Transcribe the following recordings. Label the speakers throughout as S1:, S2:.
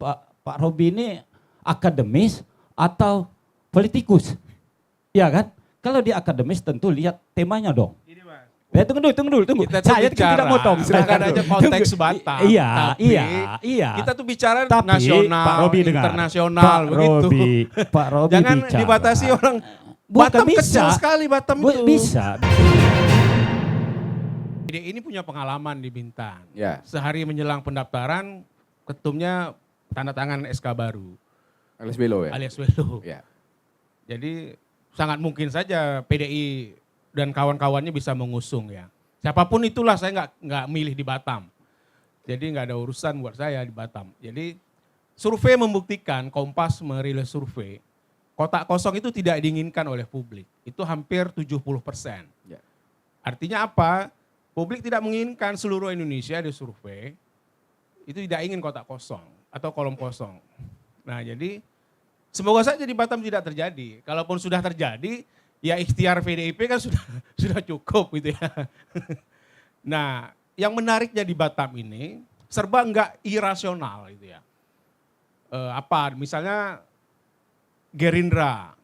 S1: Pak Robi ini akademis atau politikus? Ya kan? Kalau dia akademis tentu lihat temanya dong. Tunggu dulu.
S2: Kita
S1: Saya
S2: bicara,
S1: tidak motong.
S2: silakan aja konteks Batam.
S1: Iya.
S2: Kita tuh bicara
S1: Tapi,
S2: nasional,
S1: Pak Robi dengar.
S2: internasional, begitu.
S1: Pak Robi
S2: Jangan
S1: bicara.
S2: dibatasi orang.
S1: Bukan
S2: Batam
S1: bisa.
S2: kecil sekali Batam itu.
S1: Bisa.
S2: Ini punya pengalaman di Bintan.
S3: Ya.
S2: Sehari menjelang pendaftaran, ketumnya tanda tangan SK baru.
S3: Alias Belo ya?
S2: Alias Welo.
S3: Ya.
S2: Jadi sangat mungkin saja PDI dan kawan-kawannya bisa mengusung ya. Siapapun itulah, saya nggak milih di Batam. Jadi nggak ada urusan buat saya di Batam. Jadi survei membuktikan, Kompas merilis survei, kotak kosong itu tidak diinginkan oleh publik. Itu hampir 70%.
S3: Ya.
S2: Artinya apa? Publik tidak menginginkan seluruh Indonesia di survei, itu tidak ingin kotak kosong atau kolom kosong. Nah jadi semoga saja di Batam tidak terjadi. Kalaupun sudah terjadi, ya ikhtiar PDIP kan sudah cukup gitu ya. Nah, yang menariknya di Batam ini serba enggak irasional gitu ya. Misalnya Gerindra.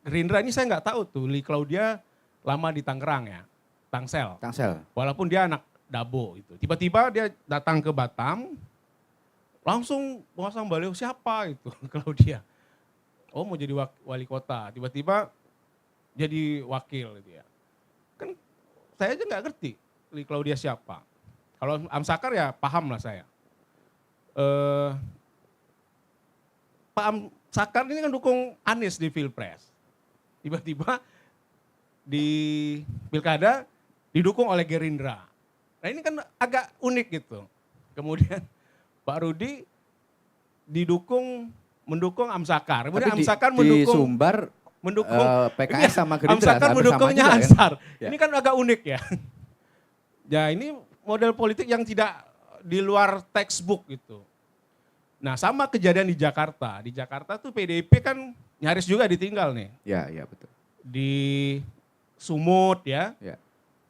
S2: Gerindra ini saya enggak tahu tuh, Lee Claudia lama di Tangerang ya, Tangsel. Walaupun dia anak Dabo itu. Tiba-tiba dia datang ke Batam, langsung pasang baliho siapa itu Claudia. Oh mau jadi wali kota, tiba-tiba jadi wakil gitu ya. Kan saya aja nggak ngerti Lee Claudia siapa. Kalau Amsakar ya paham lah saya. Pak Amsakar ini kan dukung Anies di Pilpres. Tiba-tiba di Pilkada didukung oleh Gerindra. Nah ini kan agak unik gitu. Kemudian Pak Rudi mendukung Amsakar. Kemudian Amsakar
S3: di Sumbar PKS sama Gerindra.
S2: Amsakar mendukungnya Ansar.
S3: Ya.
S2: Ini kan agak unik ya. Ya ini model politik yang tidak di luar textbook gitu. Nah sama kejadian di Jakarta. Di Jakarta tuh PDIP kan nyaris juga ditinggal nih.
S3: Ya betul.
S2: Di Sumut ya.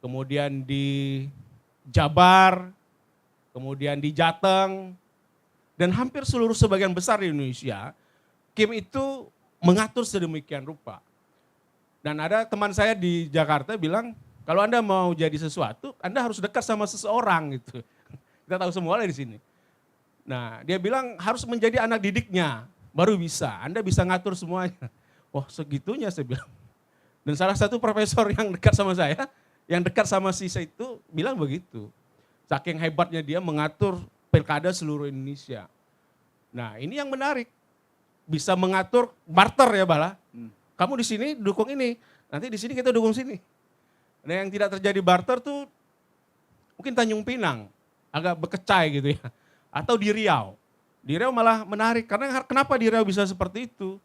S2: Kemudian di Jabar. Kemudian di Jateng. Dan hampir seluruh sebagian besar di Indonesia, Kim itu mengatur sedemikian rupa. Dan ada teman saya di Jakarta bilang, kalau Anda mau jadi sesuatu, Anda harus dekat sama seseorang gitu. Kita tahu semua lah di sini. Nah, dia bilang harus menjadi anak didiknya, baru bisa. Anda bisa ngatur semuanya. Wah, segitunya saya bilang. Dan salah satu profesor yang dekat sama saya, yang dekat sama Sisa itu bilang begitu. Saking hebatnya dia mengatur pilkada seluruh Indonesia. Nah, ini yang menarik. Bisa mengatur barter ya Bala. Kamu di sini dukung ini, nanti di sini kita dukung sini. Nah, yang tidak terjadi barter tuh mungkin Tanjung Pinang, agak bekecai gitu ya. Atau di Riau. Di Riau malah menarik, karena kenapa di Riau bisa seperti itu?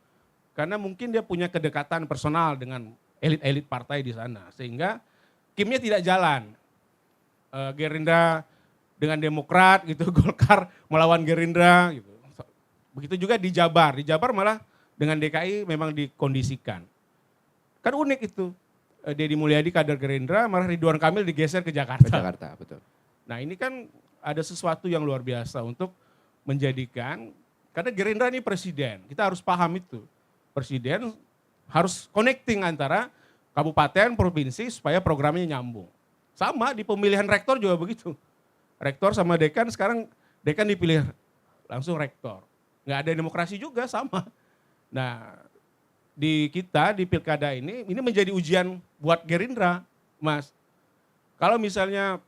S2: Karena mungkin dia punya kedekatan personal dengan elit-elit partai di sana. Sehingga Kimnya tidak jalan. Gerindra dengan Demokrat gitu, Golkar melawan Gerindra gitu. Begitu juga di Jabar. Di Jabar malah dengan DKI memang dikondisikan. Kan unik itu. Deddy Mulyadi kader Gerindra, malah Ridwan Kamil digeser ke Jakarta.
S3: Ke Jakarta, betul.
S2: Nah ini kan ada sesuatu yang luar biasa untuk menjadikan, karena Gerindra ini presiden, kita harus paham itu. Presiden harus connecting antara kabupaten, provinsi supaya programnya nyambung. Sama di pemilihan rektor juga begitu. Rektor sama dekan, sekarang dekan dipilih langsung rektor. Nggak ada demokrasi juga, sama. Nah, di kita, di pilkada ini menjadi ujian buat Gerindra, Mas. Kalau misalnya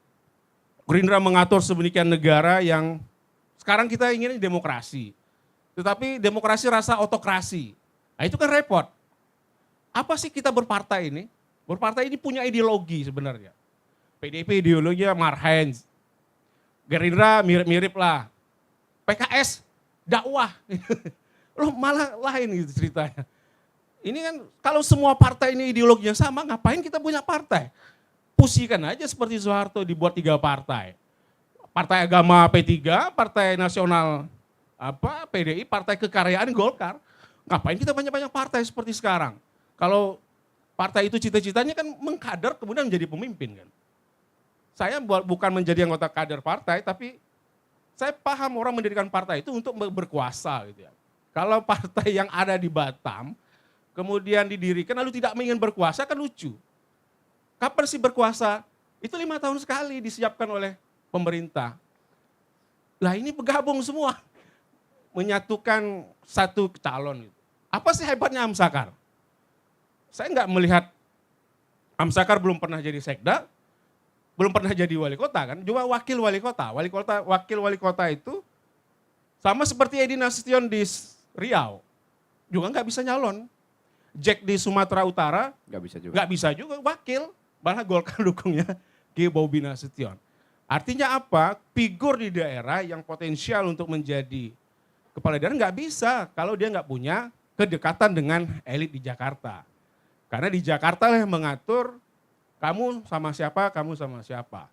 S2: Gerindra mengatur sedemikian negara yang sekarang kita ingin demokrasi. Tetapi demokrasi rasa otokrasi. Nah itu kan repot. Apa sih kita berpartai ini? Berpartai ini punya ideologi sebenarnya. PDIP ideologinya Marhens. Gerindra mirip-mirip lah. PKS dakwah. Loh malah lain gitu ceritanya. Ini kan kalau semua partai ini ideologinya sama, ngapain kita punya partai? Pusikan aja seperti Soeharto dibuat 3 partai. Partai Agama P3, Partai Nasional PDI, Partai Kekaryaan Golkar. Ngapain kita banyak-banyak partai seperti sekarang? Kalau partai itu cita-citanya kan mengkader kemudian menjadi pemimpin kan. Saya bukan menjadi anggota kader partai, tapi saya paham orang mendirikan partai itu untuk berkuasa gitu ya. Kalau partai yang ada di Batam, kemudian didirikan lalu tidak ingin berkuasa kan lucu. Kapan sih berkuasa? Itu 5 tahun sekali disiapkan oleh pemerintah. Lah ini bergabung semua. Menyatukan satu calon. Apa sih hebatnya Amsakar? Saya nggak melihat Amsakar belum pernah jadi sekda, belum pernah jadi wali kota kan, cuma wakil wali kota. Wakil wali kota itu sama seperti Edi Nasution di Riau, juga nggak bisa nyalon. Jack di Sumatera Utara nggak bisa juga wakil, malah Golkar dukungnya Ki Bobi Nasution. Artinya apa? Figur di daerah yang potensial untuk menjadi kepala daerah nggak bisa kalau dia nggak punya kedekatan dengan elit di Jakarta. Karena di Jakarta lah yang mengatur kamu sama siapa, kamu sama siapa.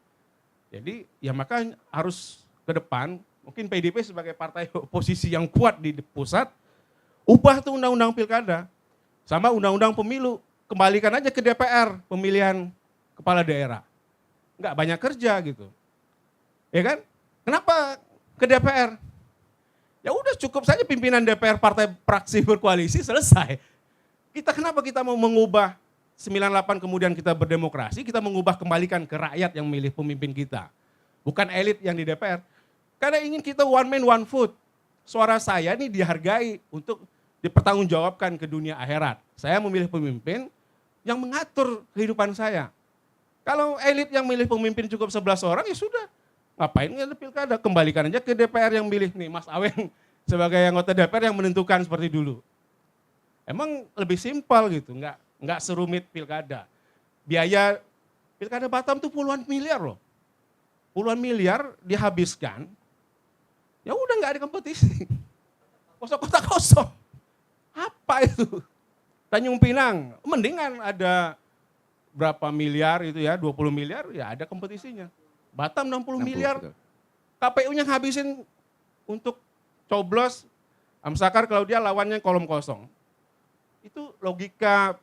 S2: Jadi ya maka harus ke depan, mungkin PDIP sebagai partai oposisi yang kuat di pusat, ubah tuh undang-undang pilkada. Sama undang-undang pemilu, kembalikan aja ke DPR pemilihan kepala daerah. Nggak banyak kerja gitu. Ya kan? Kenapa ke DPR? Ya udah cukup saja pimpinan DPR partai praksi berkoalisi selesai. Kenapa kita mau mengubah 98 kemudian kita berdemokrasi, kita mengubah kembalikan ke rakyat yang milih pemimpin kita. Bukan elit yang di DPR. Karena ingin kita one man one vote. Suara saya ini dihargai untuk dipertanggungjawabkan ke dunia akhirat. Saya memilih pemimpin yang mengatur kehidupan saya. Kalau elit yang milih pemimpin cukup 11 orang ya sudah. Ngapain ada pilkada? Kembalikan aja ke DPR yang milih nih Mas Awen sebagai anggota DPR yang menentukan seperti dulu. Emang lebih simpel gitu, nggak serumit pilkada. Biaya pilkada Batam tuh puluhan miliar loh. Puluhan miliar dihabiskan, ya udah nggak ada kompetisi. Kota kosong. Apa itu? Tanjung Pinang, mendingan ada berapa miliar itu ya, 20 miliar ya ada kompetisinya. Batam 60 miliar, betul. KPU-nya ngabisin untuk coblos, Amsakar kalau dia lawannya kolom kosong. Itu logika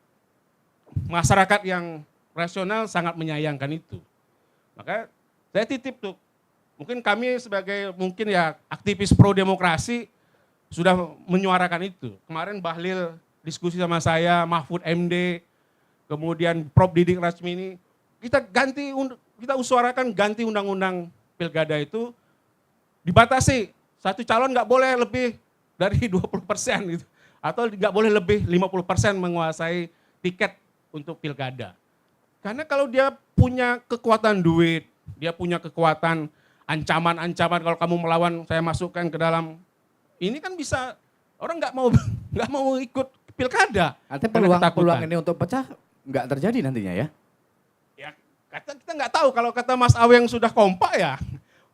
S2: masyarakat yang rasional sangat menyayangkan itu. Maka saya titip tuh, mungkin kami sebagai aktivis pro demokrasi sudah menyuarakan itu. Kemarin Bahlil diskusi sama saya, Mahfud MD, kemudian Prof. Didik Rajmini, kita usuarakan ganti undang-undang pilkada itu dibatasi. Satu calon nggak boleh lebih dari 20% gitu. Atau nggak boleh lebih 50% menguasai tiket untuk pilkada. Karena kalau dia punya kekuatan duit, dia punya kekuatan ancaman-ancaman kalau kamu melawan saya masukkan ke dalam, ini kan bisa orang nggak mau ikut pilkada.
S3: Artinya peluang ini untuk pecah nggak terjadi nantinya ya?
S2: Ya kita nggak tahu, kalau kata Mas Aweng sudah kompak ya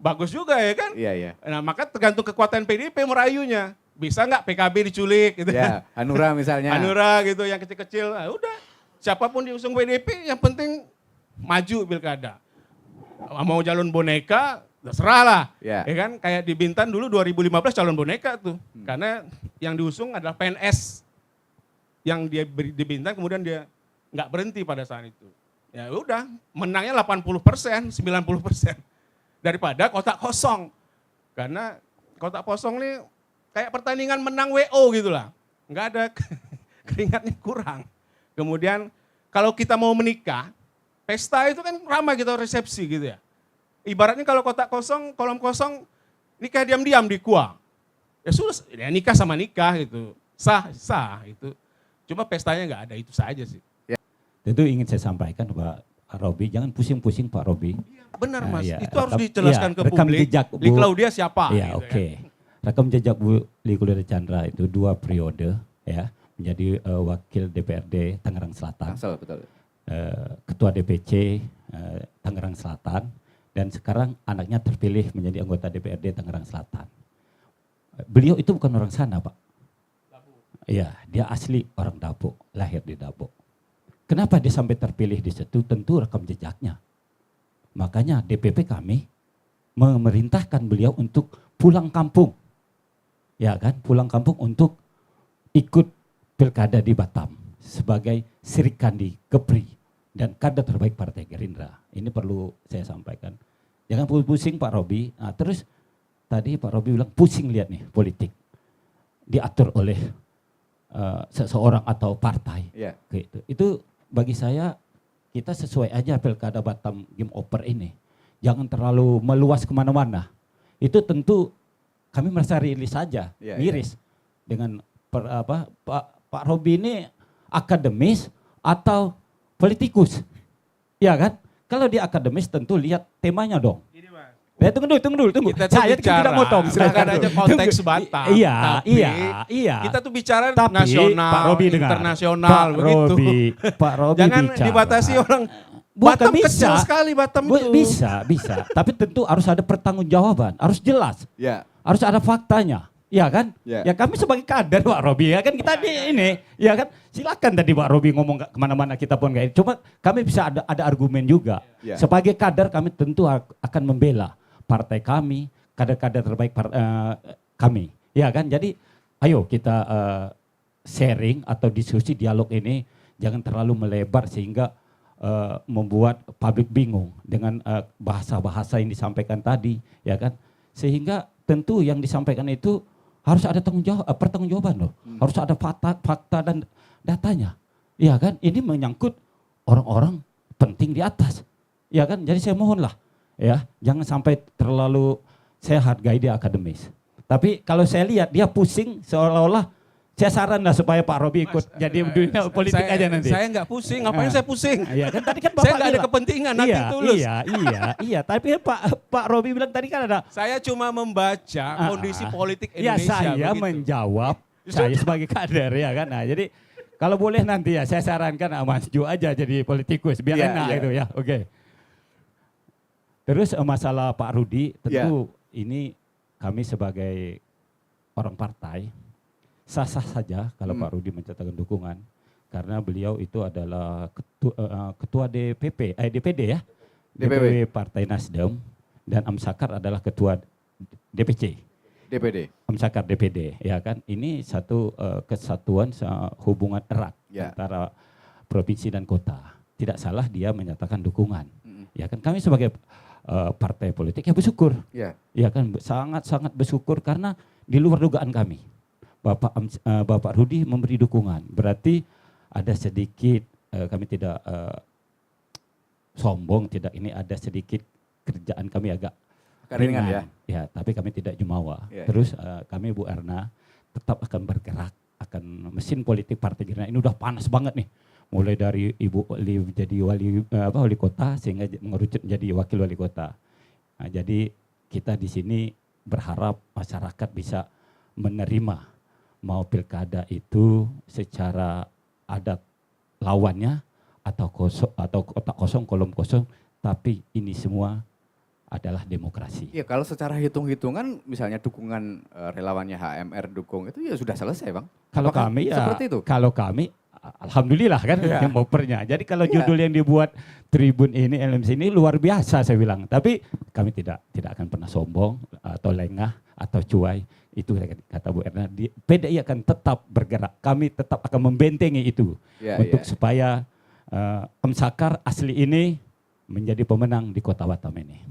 S2: bagus juga ya kan?
S3: Iya, iya.
S2: Nah maka tergantung kekuatan PDIP merayunya. Bisa nggak PKB diculik gitu
S3: ya? Hanura misalnya.
S2: Hanura gitu yang kecil-kecil, nah, udah siapapun diusung PDIP yang penting maju pilkada. Mau calon boneka, terserah lah. Ya kan, kayak di Bintan dulu 2015 calon boneka tuh. Karena yang diusung adalah PNS yang dia di Bintan, kemudian dia nggak berhenti pada saat itu. Ya udah, menangnya 80%, 90% daripada kotak kosong. Karena kotak kosong nih kayak pertandingan menang WO gitu lah. Nggak ada keringatnya kurang. Kemudian kalau kita mau menikah, pesta itu kan ramai gitu, resepsi gitu ya. Ibaratnya kalau kotak kosong, kolom kosong, nikah diam-diam di kuah. Ya sudah, ya nikah sama nikah gitu. Sah itu. Cuma pestanya nggak ada, itu saja sih.
S1: Ya. Tentu ingin saya sampaikan Pak Robi, jangan pusing-pusing Pak Robi.
S2: Ya, benar Mas,
S1: ya,
S2: itu harus dijelaskan ke publik.
S1: Jejak,
S2: Li Claudia siapa?
S1: Ya
S2: gitu
S1: oke. Kan. Rekam jejak Bu Li Claudia Chandra itu 2 periode ya, menjadi wakil DPRD Tangerang Selatan.
S3: Betul.
S1: Ketua DPC Tangerang Selatan, dan sekarang anaknya terpilih menjadi anggota DPRD Tangerang Selatan. Beliau itu bukan orang sana Pak. Iya, dia asli orang Dabok, lahir di Dabok. Kenapa dia sampai terpilih di situ? Tentu rekam jejaknya. Makanya DPP kami memerintahkan beliau untuk pulang kampung. Ya kan, pulang kampung untuk ikut pilkada di Batam sebagai Srikandi Kepri dan kader terbaik Partai Gerindra. Ini perlu saya sampaikan. Jangan pusing Pak Robi. Nah, terus tadi Pak Robi bilang pusing lihat nih politik diatur oleh seseorang atau partai.
S3: Iya.
S1: Gitu. Itu bagi saya kita sesuai aja pilkada Batam Game Over ini. Jangan terlalu meluas kemana-mana. Itu tentu kami merasa rilis saja, miris dengan Pak Robi ini akademis atau politikus, ya kan? Kalau dia akademis tentu lihat temanya dong. Ya, tunggu dulu.
S2: Kita
S1: Saya
S2: bicara,
S1: tidak motong.
S2: bukan aja konteks Batam.
S1: Iya.
S2: Kita tuh bicara
S1: Tapi,
S2: nasional,
S1: Pak Robi dengar.
S2: internasional, begitu.
S1: Pak Robi
S2: Jangan
S1: bicara.
S2: dibatasi orang.
S1: Bukan
S2: Batam
S1: bisa.
S2: kecil sekali Batam itu.
S1: Bisa. Tapi tentu harus ada pertanggungjawaban, harus jelas.
S3: Ya.
S1: Harus ada faktanya. Ya kan?
S3: Ya.
S1: Ya kami sebagai kader Pak Robi ya kan kita ini ya kan silakan tadi Pak Robi ngomong kemana-mana kita pun kayak cuma kami bisa ada argumen juga.
S3: Ya.
S1: Sebagai kader kami tentu akan membela partai kami, kader-kader terbaik kami. Ya kan? Jadi ayo kita sharing atau diskusi dialog ini jangan terlalu melebar sehingga membuat publik bingung dengan bahasa-bahasa yang disampaikan tadi, ya kan? Sehingga tentu yang disampaikan itu harus ada pertanggungjawaban loh. Harus ada fakta dan datanya. Ya kan? Ini menyangkut orang-orang penting di atas. Ya kan? Jadi saya mohonlah ya, jangan sampai terlalu saya hargai dia akademis. Tapi kalau saya lihat dia pusing seolah-olah saya saran lah supaya Pak Robi ikut jadi dunia politik aja nanti.
S2: Saya nggak pusing, ngapain saya pusing?
S1: Iya kan tadi kan Bapak
S2: Saya nggak ada
S1: bilang.
S2: kepentingan nanti tulus.
S1: Iya. Tapi Pak Robi bilang tadi kan ada.
S2: Saya cuma membaca kondisi politik
S1: Ya
S2: Indonesia.
S1: saya
S2: begitu.
S1: menjawab, saya sebagai kader ya kan. Nah, jadi kalau boleh nanti ya saya sarankan Mas Jo aja jadi politikus biar enak itu ya. Oke. Terus masalah Pak Rudi tentu ini kami sebagai orang partai sah-sah saja kalau Pak Rudi menyatakan dukungan karena beliau itu adalah ketua DPD ya. DPW Partai Nasdem dan Amsakar adalah ketua DPD. Amsakar DPD ya kan. Ini satu kesatuan hubungan erat antara provinsi dan kota. Tidak salah dia menyatakan dukungan. Ya kan kami sebagai partai politik ya bersyukur. Ya kan sangat bersyukur karena di luar dugaan kami. Bapak Rudi memberi dukungan. Berarti ada sedikit kami tidak sombong, tidak ini ada sedikit kerjaan kami agak
S3: ringan ya.
S1: Ya, tapi kami tidak jumawa. Terus kami Bu Erna tetap akan bergerak, akan mesin politik Partai Gerindra ini udah panas banget nih. Mulai dari Ibu jadi wali kota sehingga mengerucut menjadi wakil wali kota. Nah, jadi kita di sini berharap masyarakat bisa menerima mau pilkada itu secara adat lawannya atau kotak kosong, kolom kosong, tapi ini semua adalah demokrasi.
S3: Iya, kalau secara hitung-hitungan misalnya dukungan relawannya HMR dukung itu ya sudah selesai, Bang.
S1: Kalau
S3: Apakah
S1: kami ya
S3: seperti itu?
S1: Kalau kami alhamdulillah kan yang mopernya. Jadi kalau judul yang dibuat Tribun ini LMC ini luar biasa saya bilang. Tapi kami tidak akan pernah sombong atau lengah atau cuai. Itu kata Bu Erna, PDI akan tetap bergerak. Kami tetap akan membentengi itu untuk supaya Amsakar asli ini menjadi pemenang di Kota Batam ini.